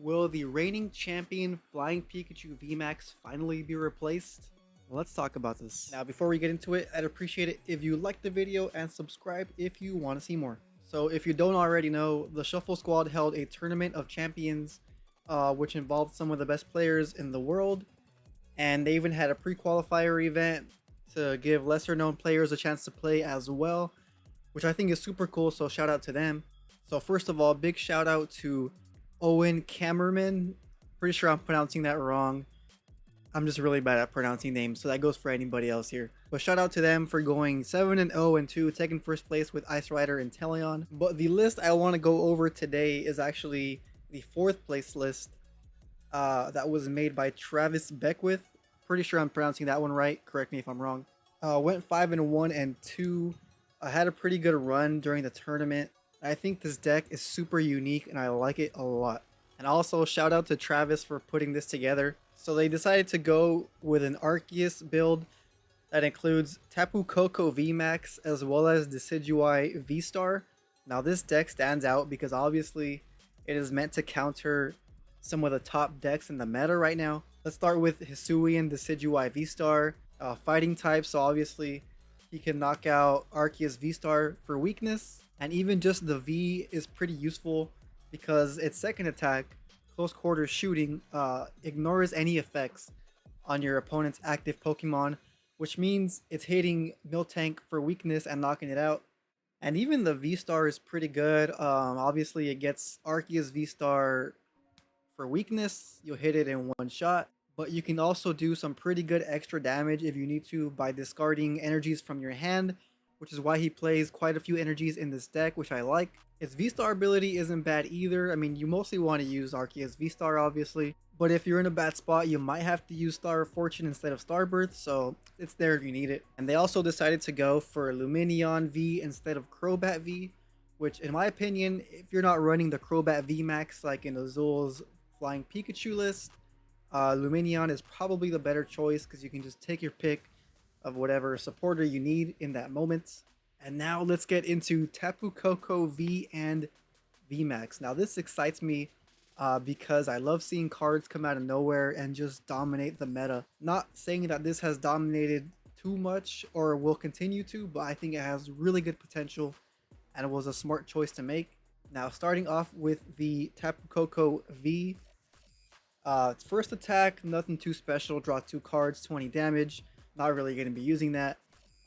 Will the reigning champion Flying Pikachu VMAX finally be replaced? Let's talk about this. Now, before we get into it, I'd appreciate it if you like the video and subscribe if you want to see more. So if you don't already know, the Shuffle Squad held a tournament of champions, which involved some of the best players in the world. And they even had a pre-qualifier event to give lesser known players a chance to play as well, which I think is super cool, so shout out to them. So first of all, big shout out to Owen Kammerman. Pretty sure I'm pronouncing that wrong. I'm just really bad at pronouncing names, so that goes for anybody else here. But shout out to them for going 7-0 and 2, taking first place with Ice Rider and Teleon. But the list I want to go over today is actually the 4th place list that was made by Travis Beckwith. Pretty sure I'm pronouncing that one right. Correct me if I'm wrong. Went 5-1 and 2. I had a pretty good run during the tournament. I think this deck is super unique and I like it a lot. And also shout out to Travis for putting this together. So they decided to go with an Arceus build that includes Tapu Koko VMAX as well as Decidueye Vstar. Now this deck stands out because obviously it is meant to counter some of the top decks in the meta right now. Let's start with Hisuian Decidueye Vstar, fighting type, so obviously he can knock out Arceus Vstar for weakness, and even just the V is pretty useful because its second attack, close quarter shooting, ignores any effects on your opponent's active Pokemon, which means it's hitting Miltank for weakness and knocking it out. And even the V-Star is pretty good. Obviously it gets Arceus V-Star for weakness, you'll hit it in one shot, but you can also do some pretty good extra damage if you need to by discarding energies from your hand, which is why he plays quite a few energies in this deck, which I like. Its V-Star ability isn't bad either. I mean, you mostly want to use Arceus V-Star obviously, but if you're in a bad spot, you might have to use Star of Fortune instead of Starbirth, so it's there if you need it. And they also decided to go for Lumineon V instead of Crobat V, which in my opinion, if you're not running the Crobat VMAX like in Azul's Flying Pikachu list, Lumineon is probably the better choice because you can just take your pick of whatever supporter you need in that moment. And now let's get into Tapu Koko V and VMAX. Now this excites me because I love seeing cards come out of nowhere and just dominate the meta. Not saying that this has dominated too much or will continue to, but I think it has really good potential and it was a smart choice to make. Now starting off with the Tapu Koko V. Its first attack, nothing too special, draw 2 cards, 20 damage. Not really going to be using that.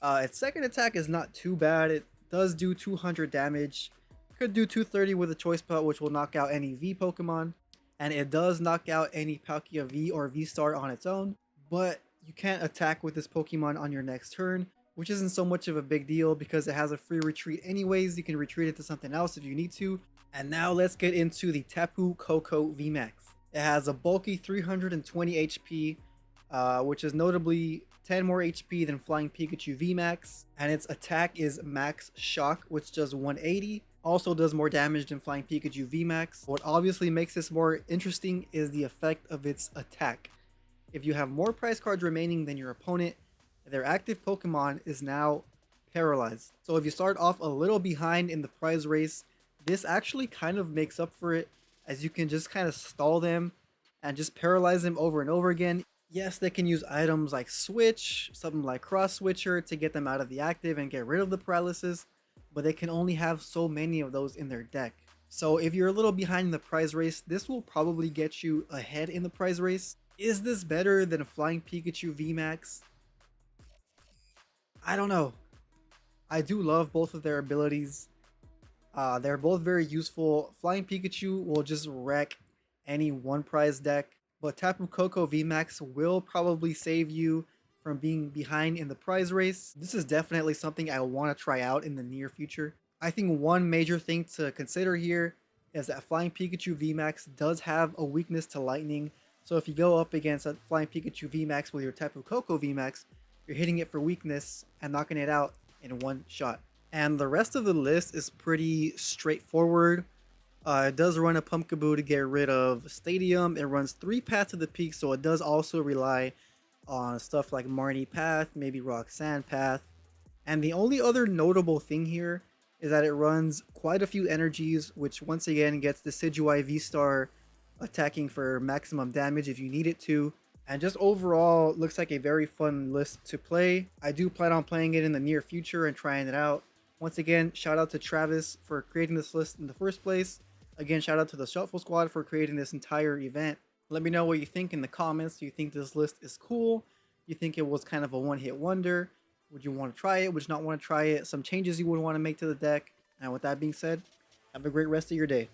Its second attack is not too bad. It does do 200 damage. Could do 230 with a choice belt, which will knock out any V Pokemon. And it does knock out any Palkia V or V-Star on its own. But you can't attack with this Pokemon on your next turn, which isn't so much of a big deal because it has a free retreat anyways. You can retreat it to something else if you need to. And now let's get into the Tapu Koko VMAX. It has a bulky 320 HP, which is notably 10 more HP than Flying Pikachu VMAX, and its attack is Max Shock, which does 180, also does more damage than Flying Pikachu VMAX. What obviously makes this more interesting is the effect of its attack. If you have more prize cards remaining than your opponent, their active Pokemon is now paralyzed. So if you start off a little behind in the prize race, this actually kind of makes up for it, as you can just kind of stall them and just paralyze them over and over again. Yes, they can use items like Switch, something like Cross Switcher to get them out of the active and get rid of the paralysis, but they can only have so many of those in their deck. So if you're a little behind in the prize race, this will probably get you ahead in the prize race. Is this better than Flying Pikachu VMAX? I don't know. I do love both of their abilities. They're both very useful. Flying Pikachu will just wreck any one prize deck, but Tapu Koko VMAX will probably save you from being behind in the prize race. This is definitely something I want to try out in the near future. I think one major thing to consider here is that Flying Pikachu VMAX does have a weakness to lightning, so if you go up against a Flying Pikachu VMAX with your Tapu Koko VMAX, you're hitting it for weakness and knocking it out in one shot. And the rest of the list is pretty straightforward. It does run a Pumpkaboo to get rid of Stadium. It runs 3 paths to the peak, so it does also rely on stuff like Marnie Path, maybe Roxanne Path. And the only other notable thing here is that it runs quite a few energies, which once again gets Decidueye Vstar attacking for maximum damage if you need it to. And just overall, it looks like a very fun list to play. I do plan on playing it in the near future and trying it out. Once again, shout out to Travis for creating this list in the first place. Again, shout out to the Shuffle Squad for creating this entire event. Let me know what you think in the comments. Do you think this list is cool? Do you think it was kind of a one-hit wonder? Would you want to try it? Would you not want to try it? Some changes you would want to make to the deck? And with that being said, have a great rest of your day.